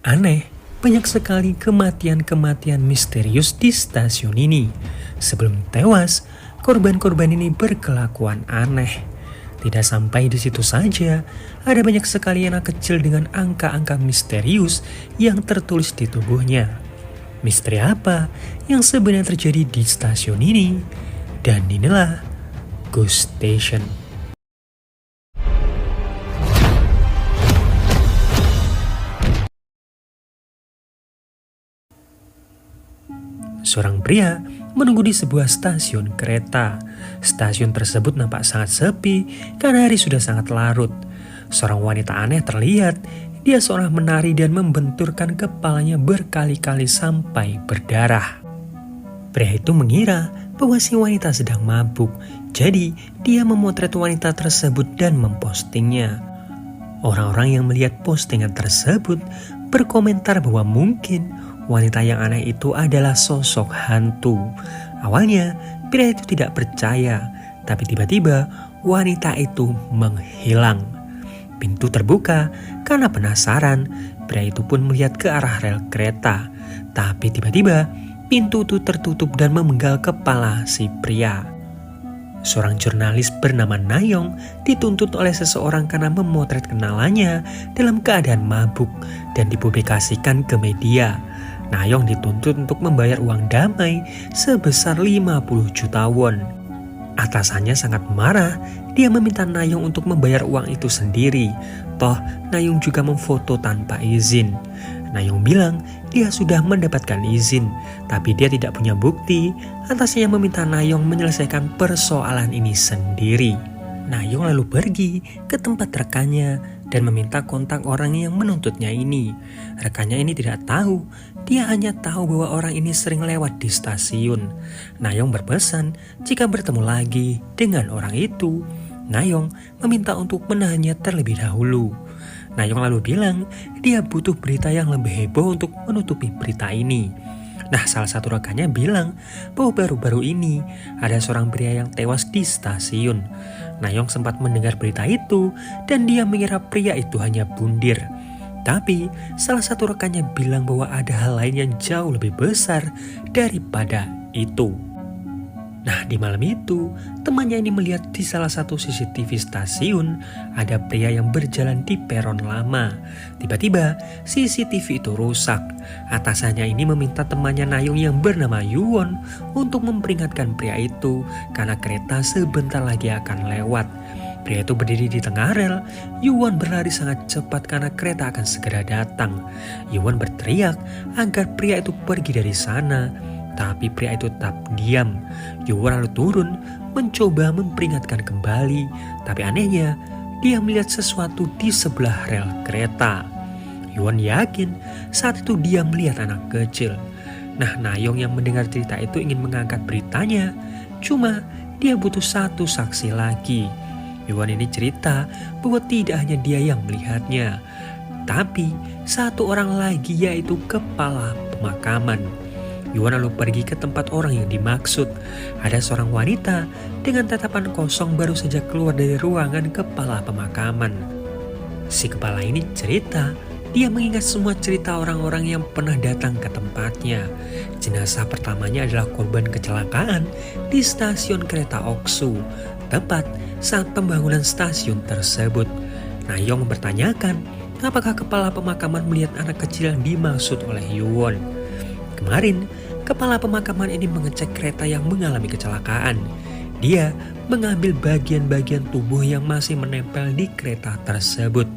Aneh, banyak sekali kematian-kematian misterius di stasiun ini. Sebelum tewas, korban-korban ini berkelakuan aneh. Tidak sampai di situ saja, ada banyak sekali anak kecil dengan angka-angka misterius yang tertulis di tubuhnya. Misteri apa yang sebenarnya terjadi di stasiun ini? Dan inilah Ghost Station. Seorang pria menunggu di sebuah stasiun kereta. Stasiun tersebut nampak sangat sepi karena hari sudah sangat larut. Seorang wanita aneh terlihat. Dia seorang menari dan membenturkan kepalanya berkali-kali sampai berdarah. Pria itu mengira bahwa si wanita sedang mabuk. Jadi dia memotret wanita tersebut dan mempostingnya. Orang-orang yang melihat postingan tersebut berkomentar bahwa mungkin wanita yang aneh itu adalah sosok hantu. Awalnya pria itu tidak percaya, tapi tiba-tiba wanita itu menghilang. Pintu terbuka karena penasaran. Pria itu pun melihat ke arah rel kereta, tapi tiba-tiba pintu itu tertutup dan memenggal kepala si pria. Seorang jurnalis bernama Nayong dituntut oleh seseorang karena memotret kenalannya dalam keadaan mabuk dan dipublikasikan ke media. Nayong dituntut untuk membayar uang damai sebesar 50 juta won. Atasannya sangat marah, dia meminta Nayong untuk membayar uang itu sendiri. Toh Nayong juga memfoto tanpa izin. Nayong bilang dia sudah mendapatkan izin, tapi dia tidak punya bukti. Atasnya meminta Nayong menyelesaikan persoalan ini sendiri. Nayong lalu pergi ke tempat rekannya dan meminta kontak orang yang menuntutnya ini. Rekannya ini tidak tahu, dia hanya tahu bahwa orang ini sering lewat di stasiun. Nayong berpesan jika bertemu lagi dengan orang itu, Nayong meminta untuk menahannya terlebih dahulu. Nayong lalu bilang dia butuh berita yang lebih heboh untuk menutupi berita ini. Nah, salah satu rekannya bilang bahwa baru-baru ini ada seorang pria yang tewas di stasiun. Nayong sempat mendengar berita itu dan dia mengira pria itu hanya bundir. Tapi salah satu rekannya bilang bahwa ada hal lain yang jauh lebih besar daripada itu. Nah, di malam itu, temannya ini melihat di salah satu CCTV stasiun ada pria yang berjalan di peron lama. Tiba-tiba, CCTV itu rusak. Atasannya ini meminta temannya Nayong yang bernama Yuwon untuk memperingatkan pria itu karena kereta sebentar lagi akan lewat. Pria itu berdiri di tengah rel. Yuwon berlari sangat cepat karena kereta akan segera datang. Yuwon berteriak agar pria itu pergi dari sana. Tapi pria itu tetap diam. Yuwon lalu turun mencoba memperingatkan kembali. Tapi anehnya dia melihat sesuatu di sebelah rel kereta. Yuwon yakin saat itu dia melihat anak kecil. Nah, Nayong yang mendengar cerita itu ingin mengangkat beritanya. Cuma dia butuh satu saksi lagi. Yuwon ini cerita bahwa tidak hanya dia yang melihatnya, tapi satu orang lagi, yaitu kepala pemakaman. Yuwon lalu pergi ke tempat orang yang dimaksud. Ada seorang wanita dengan tatapan kosong baru saja keluar dari ruangan kepala pemakaman. Si kepala ini cerita, dia mengingat semua cerita orang-orang yang pernah datang ke tempatnya. Jenazah pertamanya adalah korban kecelakaan di stasiun kereta Oksu, tepat saat pembangunan stasiun tersebut. Nayong mempertanyakan apakah kepala pemakaman melihat anak kecil yang dimaksud oleh Yuwon. Kemarin, kepala pemakaman ini mengecek kereta yang mengalami kecelakaan. Dia mengambil bagian-bagian tubuh yang masih menempel di kereta tersebut.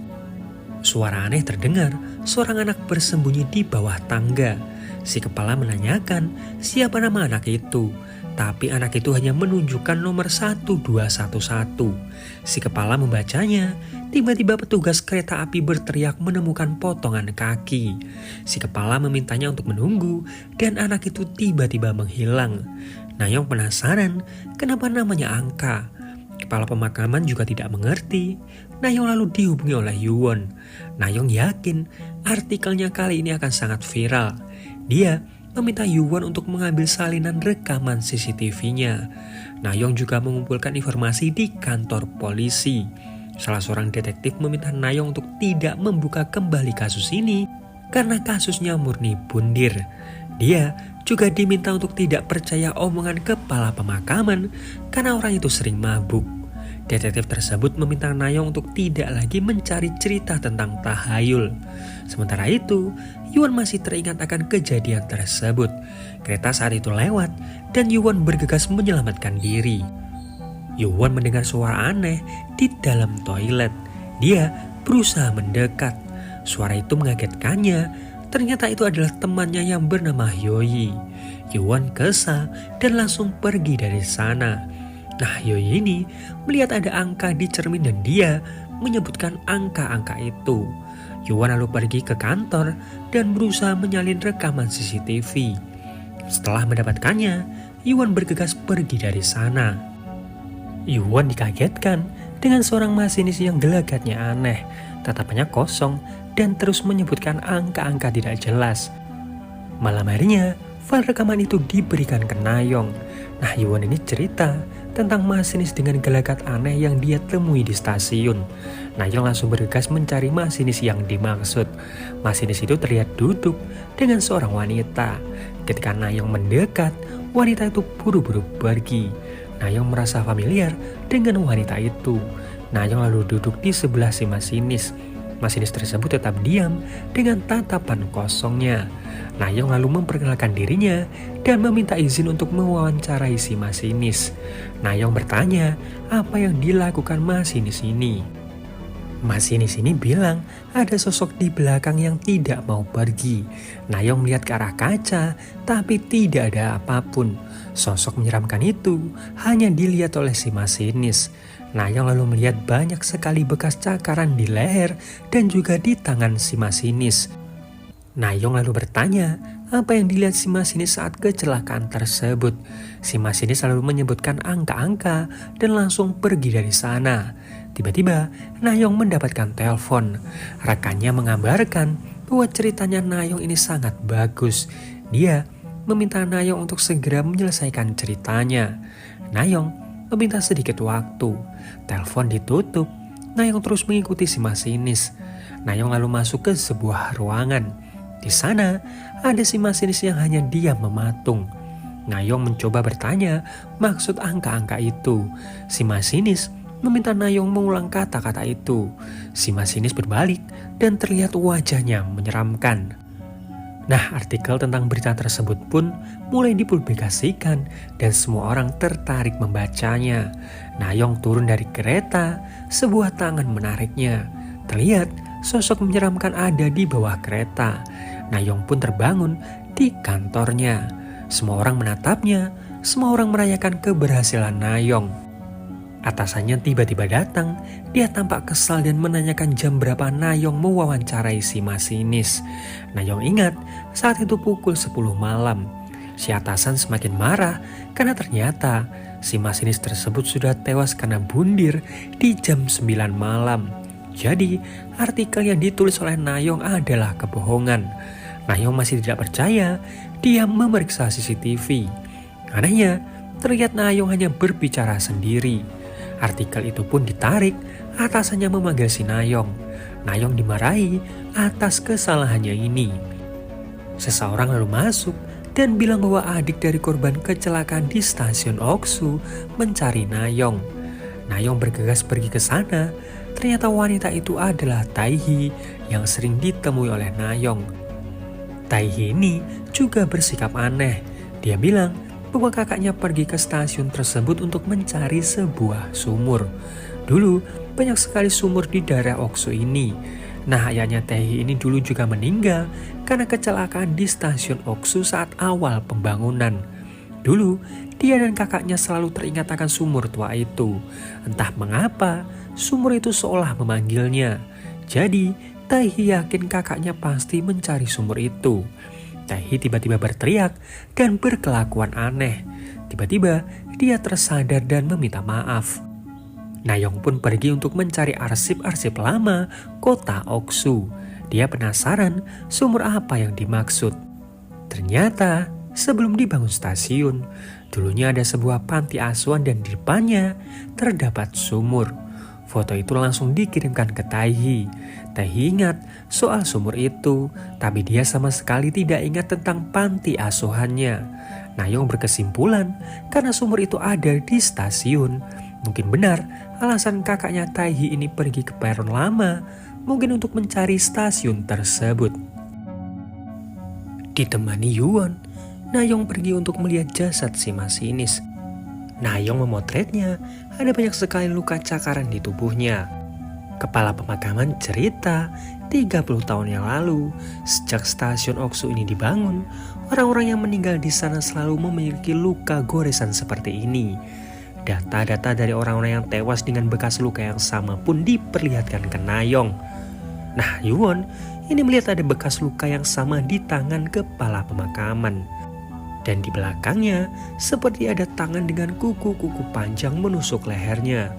Suara aneh terdengar, seorang anak bersembunyi di bawah tangga. Si kepala menanyakan siapa nama anak itu, tapi anak itu hanya menunjukkan nomor 1211. Si kepala membacanya. Tiba-tiba petugas kereta api berteriak menemukan potongan kaki. Si kepala memintanya untuk menunggu dan anak itu tiba-tiba menghilang. Nayong penasaran kenapa namanya Angka. Kepala pemakaman juga tidak mengerti. Nayong lalu dihubungi oleh Yuwon. Nayong yakin artikelnya kali ini akan sangat viral. Dia meminta Yuwon untuk mengambil salinan rekaman CCTV-nya. Nayong juga mengumpulkan informasi di kantor polisi. Salah seorang detektif meminta Nayong untuk tidak membuka kembali kasus ini karena kasusnya murni bundir. Dia juga diminta untuk tidak percaya omongan kepala pemakaman karena orang itu sering mabuk. Detektif tersebut meminta Nayong untuk tidak lagi mencari cerita tentang tahayul. Sementara itu, Yuan masih teringat akan kejadian tersebut. Kereta saat itu lewat dan Yuan bergegas menyelamatkan diri. Yuan mendengar suara aneh di dalam toilet. Dia berusaha mendekat. Suara itu mengagetkannya. Ternyata itu adalah temannya yang bernama Hyoyi. Yuan kesal dan langsung pergi dari sana. Nah, Hyoyi ini melihat ada angka di cermin dan dia menyebutkan angka-angka itu. Yuan lalu pergi ke kantor dan berusaha menyalin rekaman CCTV. Setelah mendapatkannya, Yuan bergegas pergi dari sana. Yuan dikagetkan dengan seorang masinis yang gelagatnya aneh, tatapannya kosong dan terus menyebutkan angka-angka tidak jelas. Malam harinya, file rekaman itu diberikan ke Nayong. Nah, Yuan ini cerita tentang masinis dengan gelagat aneh yang dia temui di stasiun. Nayong langsung bergegas mencari masinis yang dimaksud. Masinis itu terlihat duduk dengan seorang wanita. Ketika Nayong mendekat, wanita itu buru-buru pergi. Nayong merasa familiar dengan wanita itu. Nayong lalu duduk di sebelah si masinis. Masinis tersebut tetap diam dengan tatapan kosongnya. Nayong lalu memperkenalkan dirinya dan meminta izin untuk mewawancarai si masinis. Nayong bertanya apa yang dilakukan masinis ini. Masinis ini bilang ada sosok di belakang yang tidak mau pergi. Nayong melihat ke arah kaca, tapi tidak ada apapun. Sosok menyeramkan itu hanya dilihat oleh si masinis. Nayong lalu melihat banyak sekali bekas cakaran di leher dan juga di tangan si masinis. Nayong lalu bertanya apa yang dilihat si masinis saat kecelakaan tersebut. Si masinis lalu menyebutkan angka-angka dan langsung pergi dari sana. Tiba-tiba Nayong mendapatkan telepon. Rekannya mengabarkan bahwa ceritanya Nayong ini sangat bagus. Dia meminta Nayong untuk segera menyelesaikan ceritanya. Nayong meminta sedikit waktu. Telepon ditutup. Nayong terus mengikuti si masinis. Nayong lalu masuk ke sebuah ruangan. Di sana ada si masinis yang hanya diam mematung. Nayong mencoba bertanya maksud angka-angka itu. Si masinis meminta Nayong mengulang kata-kata itu. Si masinis berbalik dan terlihat wajahnya menyeramkan. Nah, artikel tentang berita tersebut pun mulai dipublikasikan dan semua orang tertarik membacanya. Nayong turun dari kereta, sebuah tangan menariknya. Terlihat sosok menyeramkan ada di bawah kereta. Nayong pun terbangun di kantornya. Semua orang menatapnya, semua orang merayakan keberhasilan Nayong. Atasannya tiba-tiba datang, dia tampak kesal dan menanyakan jam berapa Nayong mewawancarai si masinis. Nayong ingat saat itu pukul 10 malam. Si atasan semakin marah karena ternyata si masinis tersebut sudah tewas karena bundir di jam 9 malam. Jadi artikel yang ditulis oleh Nayong adalah kebohongan. Nayong masih tidak percaya, dia memeriksa CCTV. Anehnya, terlihat Nayong hanya berbicara sendiri. Artikel itu pun ditarik, atasannya memanggil si Nayong. Nayong dimarahi atas kesalahannya ini. Seseorang lalu masuk dan bilang bahwa adik dari korban kecelakaan di stasiun Oksu mencari Nayong. Nayong bergegas pergi ke sana. Ternyata wanita itu adalah Taihi yang sering ditemui oleh Nayong. Taihi ini juga bersikap aneh. Dia bilang bahwa kakaknya pergi ke stasiun tersebut untuk mencari sebuah sumur. Dulu banyak sekali sumur di daerah Oksu ini. Nah, ayahnya Taihi ini dulu juga meninggal karena kecelakaan di stasiun Oksu saat awal pembangunan. Dulu dia dan kakaknya selalu teringat akan sumur tua itu. Entah mengapa sumur itu seolah memanggilnya. Jadi Taihi yakin kakaknya pasti mencari sumur itu. Taihi tiba-tiba berteriak dan berkelakuan aneh. Tiba-tiba dia tersadar dan meminta maaf. Nayong pun pergi untuk mencari arsip-arsip lama kota Oksu. Dia penasaran sumur apa yang dimaksud. Ternyata sebelum dibangun stasiun, dulunya ada sebuah panti asuhan dan di depannya terdapat sumur. Foto itu langsung dikirimkan ke Taihi. Taehi ingat soal sumur itu, tapi dia sama sekali tidak ingat tentang panti asuhannya. Nayong berkesimpulan karena sumur itu ada di stasiun. Mungkin benar alasan kakaknya Taehi ini pergi ke peron lama, mungkin untuk mencari stasiun tersebut. Ditemani Yuwon, Nayong pergi untuk melihat jasad si masinis. Nayong memotretnya, ada banyak sekali luka cakaran di tubuhnya. Kepala pemakaman cerita 30 tahun yang lalu, sejak stasiun Oksu ini dibangun, orang-orang yang meninggal di sana selalu memiliki luka goresan seperti ini. Data-data dari orang-orang yang tewas dengan bekas luka yang sama pun diperlihatkan ke Nayong. Nah, Yuwon ini melihat ada bekas luka yang sama di tangan kepala pemakaman. Dan di belakangnya seperti ada tangan dengan kuku-kuku panjang menusuk lehernya.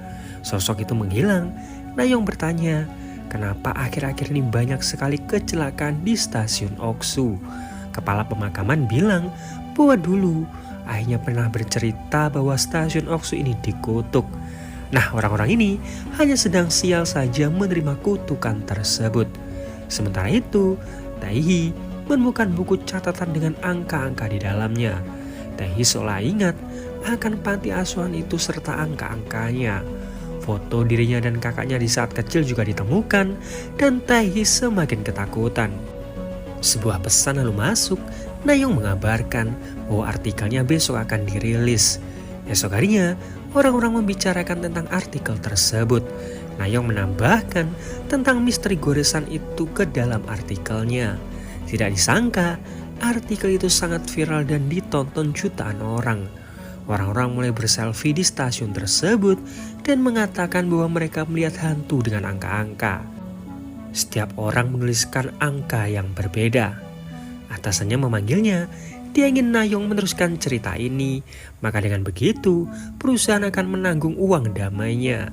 Sosok itu menghilang. Nayong bertanya, kenapa akhir-akhir ini banyak sekali kecelakaan di stasiun Oksu? Kepala pemakaman bilang bahwa dulu ayahnya pernah bercerita bahwa stasiun Oksu ini dikutuk. Nah, orang-orang ini hanya sedang sial saja menerima kutukan tersebut. Sementara itu, Taehi menemukan buku catatan dengan angka-angka di dalamnya. Taehi seolah ingat akan panti asuhan itu serta angka-angkanya. Foto dirinya dan kakaknya di saat kecil juga ditemukan dan Taehi semakin ketakutan. Sebuah pesan lalu masuk. Nayong mengabarkan bahwa artikelnya besok akan dirilis. Esok harinya, orang-orang membicarakan tentang artikel tersebut. Nayong menambahkan tentang misteri goresan itu ke dalam artikelnya. Tidak disangka, artikel itu sangat viral dan ditonton jutaan orang. Orang-orang mulai berselfie di stasiun tersebut dan mengatakan bahwa mereka melihat hantu dengan angka-angka. Setiap orang menuliskan angka yang berbeda. Atasannya memanggilnya, dia ingin Nayong meneruskan cerita ini, maka dengan begitu perusahaan akan menanggung uang damainya.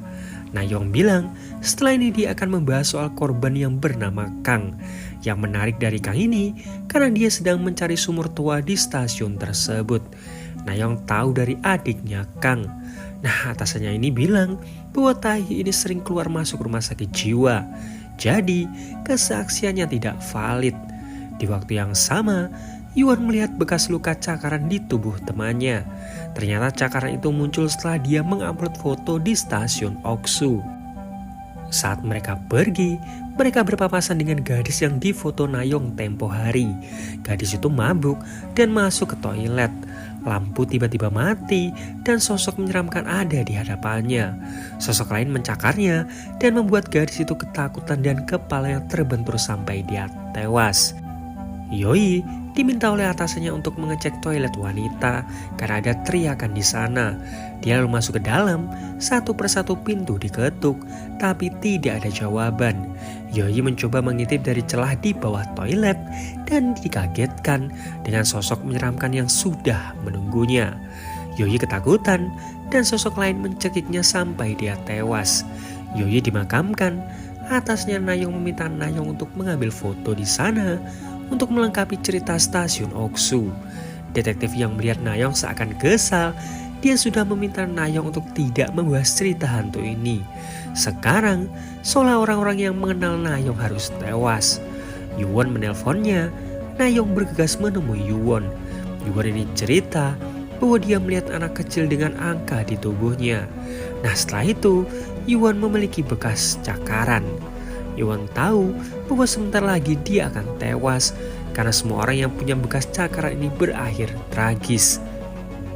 Nayong bilang setelah ini dia akan membahas soal korban yang bernama Kang. Yang menarik dari Kang ini karena dia sedang mencari sumur tua di stasiun tersebut. Nayong tahu dari adiknya Kang. Nah, atasannya ini bilang bahwa Taehi ini sering keluar masuk rumah sakit jiwa. Jadi kesaksiannya tidak valid. Di waktu yang sama, Yuwon melihat bekas luka cakaran di tubuh temannya. Ternyata cakaran itu muncul setelah dia mengupload foto di stasiun Oksu. Saat mereka pergi, mereka berpapasan dengan gadis yang difoto Nayong tempo hari. Gadis itu mabuk dan masuk ke toilet. Lampu tiba-tiba mati dan sosok menyeramkan ada di hadapannya. Sosok lain mencakarnya dan membuat gadis itu ketakutan dan kepalanya terbentur sampai dia tewas. Yoi diminta oleh atasannya untuk mengecek toilet wanita karena ada teriakan di sana. Dia lalu masuk ke dalam, satu persatu pintu diketuk, tapi tidak ada jawaban. Yoi mencoba mengintip dari celah di bawah toilet dan dikagetkan dengan sosok menyeramkan yang sudah menunggunya. Yoi ketakutan dan sosok lain mencekiknya sampai dia tewas. Yoi dimakamkan. Atasnya Nayong meminta Nayong untuk mengambil foto di sana untuk melengkapi cerita stasiun Oksu. Detektif yang melihat Nayong seakan kesal. Dia sudah meminta Nayong untuk tidak membahas cerita hantu ini. Sekarang, seolah orang-orang yang mengenal Nayong harus tewas. Yuwon menelponnya. Nayong bergegas menemui Yuwon. Yuwon ini cerita bahwa dia melihat anak kecil dengan angka di tubuhnya. Nah, setelah itu, Yuwon memiliki bekas cakaran. Yuwon tahu bahwa sebentar lagi dia akan tewas karena semua orang yang punya bekas cakaran ini berakhir tragis.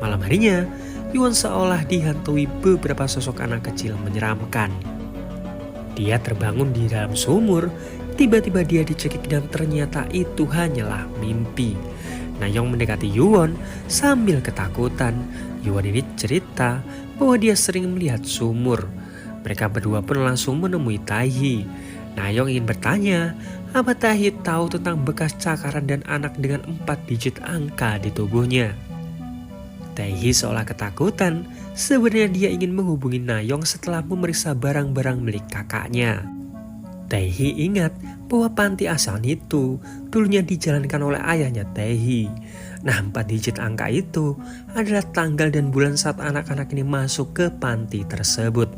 Malam harinya, Yuwon seolah dihantui beberapa sosok anak kecil menyeramkan. Dia terbangun di dalam sumur, tiba-tiba dia dicekik dan ternyata itu hanyalah mimpi. Nayong mendekati Yuwon sambil ketakutan. Yuwon ini cerita bahwa dia sering melihat sumur. Mereka berdua pun langsung menemui Taehi. Nayong ingin bertanya, apa Taehi tahu tentang bekas cakaran dan anak dengan 4 digit angka di tubuhnya? Taehi seolah ketakutan, sebenarnya dia ingin menghubungi Nayong setelah memeriksa barang-barang milik kakaknya. Taehi ingat bahwa panti asuhan itu dulunya dijalankan oleh ayahnya Taehi. Nah, 4 digit angka itu adalah tanggal dan bulan saat anak-anak ini masuk ke panti tersebut.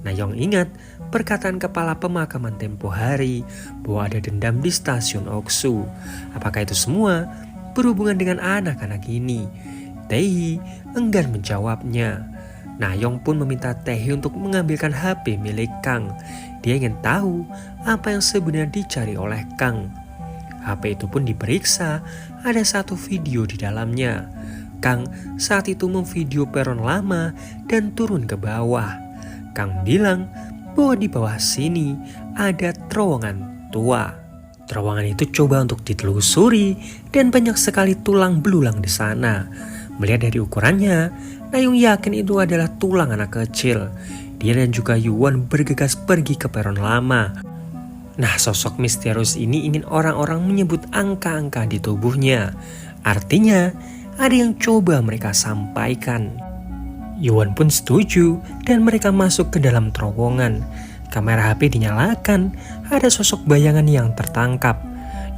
Nayong ingat perkataan kepala pemakaman tempo hari bahwa ada dendam di stasiun Oksu. Apakah itu semua berhubungan dengan anak-anak ini? Taehi enggan menjawabnya. Nayong pun meminta Taehi untuk mengambilkan HP milik Kang. Dia ingin tahu apa yang sebenarnya dicari oleh Kang. HP itu pun diperiksa, ada satu video di dalamnya. Kang saat itu memvideo peron lama dan turun ke bawah. Kang bilang bahwa di bawah sini ada terowongan tua. Terowongan itu coba untuk ditelusuri dan banyak sekali tulang belulang di sana. Melihat dari ukurannya, Nayong yakin itu adalah tulang anak kecil. Dia dan juga Yuwon bergegas pergi ke peron lama. Nah, sosok misterius ini ingin orang-orang menyebut angka-angka di tubuhnya. Artinya, ada yang coba mereka sampaikan. Yuwon pun setuju dan mereka masuk ke dalam terowongan. Kamera HP dinyalakan, ada sosok bayangan yang tertangkap.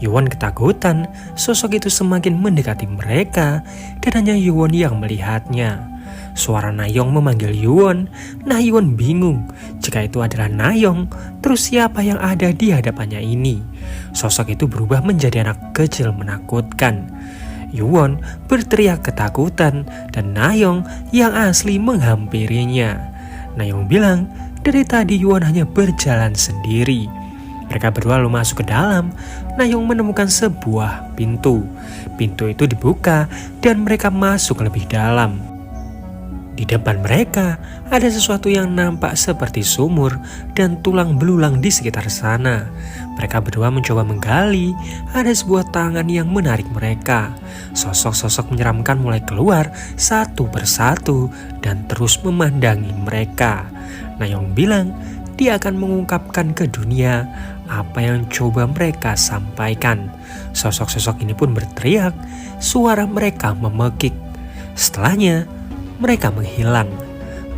Yuwon ketakutan, sosok itu semakin mendekati mereka dan hanya Yuwon yang melihatnya. Suara Nayong memanggil Yuwon. Nah, Yuwon bingung. Jika itu adalah Nayong, terus siapa yang ada di hadapannya ini? Sosok itu berubah menjadi anak kecil menakutkan. Yuwon berteriak ketakutan dan Nayong yang asli menghampirinya. Nayong bilang, dari tadi Yuwon hanya berjalan sendiri. Mereka berdua lalu masuk ke dalam. Nayong menemukan sebuah pintu. Pintu itu dibuka dan mereka masuk lebih dalam. Di depan mereka ada sesuatu yang nampak seperti sumur dan tulang belulang di sekitar sana. Mereka berdua mencoba menggali, ada sebuah tangan yang menarik mereka. Sosok-sosok menyeramkan mulai keluar satu persatu dan terus memandangi mereka. Nayong bilang dia akan mengungkapkan ke dunia apa yang coba mereka sampaikan. Sosok-sosok ini pun berteriak, suara mereka memekik. Setelahnya, mereka menghilang.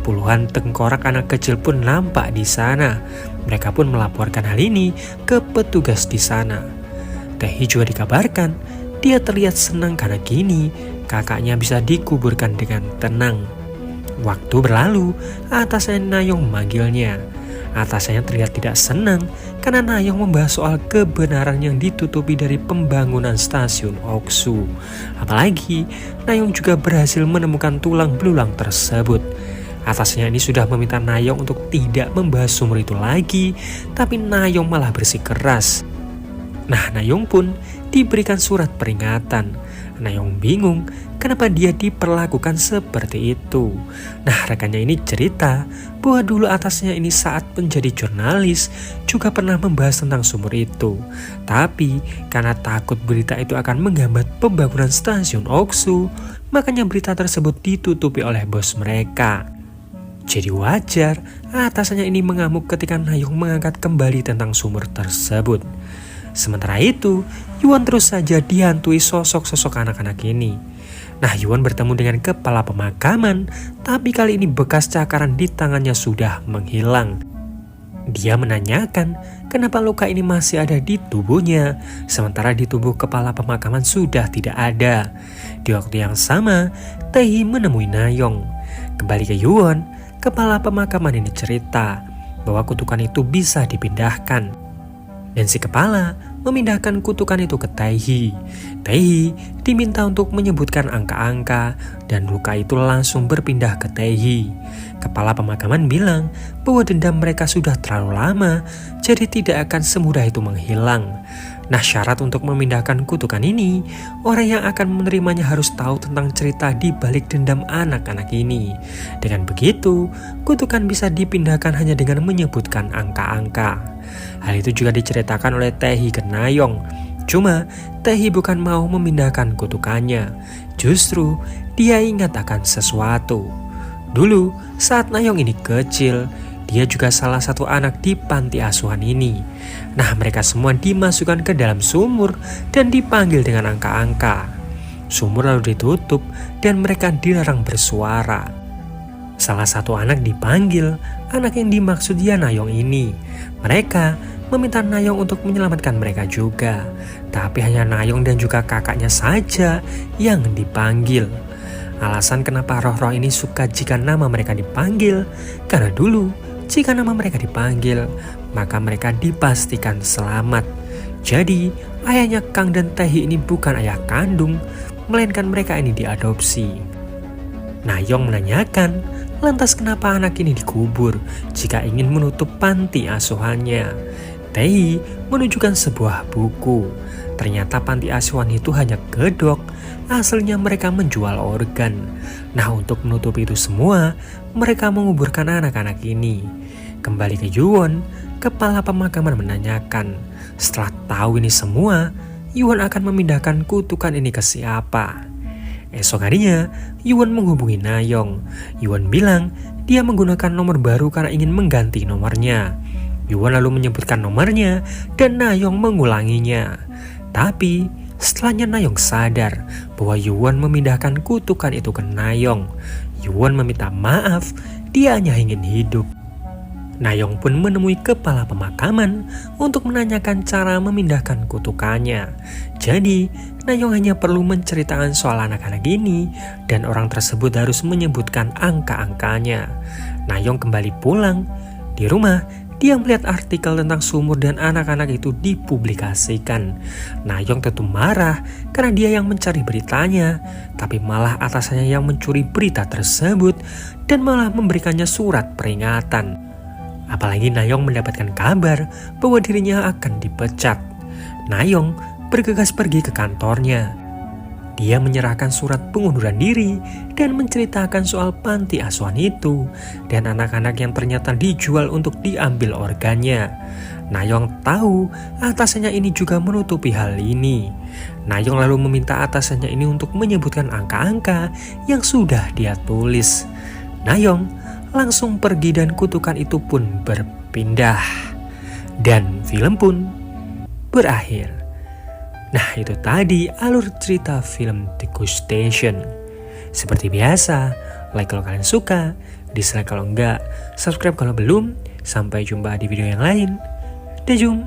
Puluhan tengkorak anak kecil pun nampak di sana. Mereka pun melaporkan hal ini ke petugas di sana. Taehi juga dikabarkan, dia terlihat senang karena kini kakaknya bisa dikuburkan dengan tenang. Waktu berlalu, atasan Nayong memanggilnya. Atasannya terlihat tidak senang karena Nayong membahas soal kebenaran yang ditutupi dari pembangunan stasiun Oksu. Apalagi Nayong juga berhasil menemukan tulang belulang tersebut. Atasannya ini sudah meminta Nayong untuk tidak membahas sumur itu lagi, tapi Nayong malah bersikeras. Nah, Nayong pun diberikan surat peringatan. Nayong bingung kenapa dia diperlakukan seperti itu. Nah, rekannya ini cerita bahwa dulu atasnya ini saat menjadi jurnalis juga pernah membahas tentang sumur itu. Tapi karena takut berita itu akan menghambat pembangunan stasiun Oksu, makanya berita tersebut ditutupi oleh bos mereka. Jadi wajar atasannya ini mengamuk ketika Nayong mengangkat kembali tentang sumur tersebut. Sementara itu, Yuwon terus saja dihantui sosok-sosok anak-anak ini. Nah, Yuwon bertemu dengan kepala pemakaman, tapi kali ini bekas cakaran di tangannya sudah menghilang. Dia menanyakan kenapa luka ini masih ada di tubuhnya, sementara di tubuh kepala pemakaman sudah tidak ada. Di waktu yang sama, Taehi menemui Nayong. Kembali ke Yuwon, kepala pemakaman ini cerita bahwa kutukan itu bisa dipindahkan. Dan si kepala memindahkan kutukan itu ke Taehi. Taehi diminta untuk menyebutkan angka-angka dan luka itu langsung berpindah ke Taehi. Kepala pemakaman bilang bahwa dendam mereka sudah terlalu lama, jadi tidak akan semudah itu menghilang. Nah, syarat untuk memindahkan kutukan ini, orang yang akan menerimanya harus tahu tentang cerita di balik dendam anak-anak ini. Dengan begitu, kutukan bisa dipindahkan hanya dengan menyebutkan angka-angka. Hal itu juga diceritakan oleh Taehi ke Nayong. Cuma, Taehi bukan mau memindahkan kutukannya. Justru, dia ingat akan sesuatu. Dulu, saat Nayong ini kecil, dia juga salah satu anak di panti asuhan ini. Nah, mereka semua dimasukkan ke dalam sumur dan dipanggil dengan angka-angka. Sumur lalu ditutup dan mereka dilarang bersuara. Salah satu anak dipanggil, anak yang dimaksud dia Nayong ini. Mereka meminta Nayong untuk menyelamatkan mereka juga. Tapi hanya Nayong dan juga kakaknya saja yang dipanggil. Alasan kenapa roh-roh ini suka jika nama mereka dipanggil, karena dulu Jika nama mereka dipanggil, maka mereka dipastikan selamat. Jadi, ayahnya Kang dan Taehi ini bukan ayah kandung, melainkan mereka ini diadopsi. Nayong menanyakan, lantas kenapa anak ini dikubur jika ingin menutup panti asuhannya? Taehi menunjukkan sebuah buku. Ternyata panti asuhan itu hanya gedok, aslinya mereka menjual organ. Nah, untuk menutupi itu semua, mereka menguburkan anak-anak ini. Kembali ke Yuwon, kepala pemakaman menanyakan, setelah tahu ini semua, Yuwon akan memindahkan kutukan ini ke siapa? Esok harinya, Yuwon menghubungi Nayong. Yuwon bilang dia menggunakan nomor baru karena ingin mengganti nomornya. Yuwon lalu menyebutkan nomornya dan Nayong mengulanginya. Tapi setelahnya Nayong sadar bahwa Yuwon memindahkan kutukan itu ke Nayong. Yuwon meminta maaf, dia hanya ingin hidup. Nayong pun menemui kepala pemakaman untuk menanyakan cara memindahkan kutukannya. Jadi, Nayong hanya perlu menceritakan soal anak-anak ini dan orang tersebut harus menyebutkan angka-angkanya. Nayong kembali pulang. Di rumah, dia melihat artikel tentang sumur dan anak-anak itu dipublikasikan. Nayong tentu marah karena dia yang mencari beritanya, tapi malah atasannya yang mencuri berita tersebut dan malah memberikannya surat peringatan. Apalagi Nayong mendapatkan kabar bahwa dirinya akan dipecat. Nayong bergegas pergi ke kantornya. Dia menyerahkan surat pengunduran diri dan menceritakan soal panti asuhan itu dan anak-anak yang ternyata dijual untuk diambil organnya. Nayong tahu atasannya ini juga menutupi hal ini. Nayong lalu meminta atasannya ini untuk menyebutkan angka-angka yang sudah dia tulis. Nayong langsung pergi dan kutukan itu pun berpindah. Dan film pun berakhir. Nah, itu tadi alur cerita film The Ghost Station. Seperti biasa, like kalau kalian suka, dislike kalau enggak, subscribe kalau belum. Sampai jumpa di video yang lain. Dajum.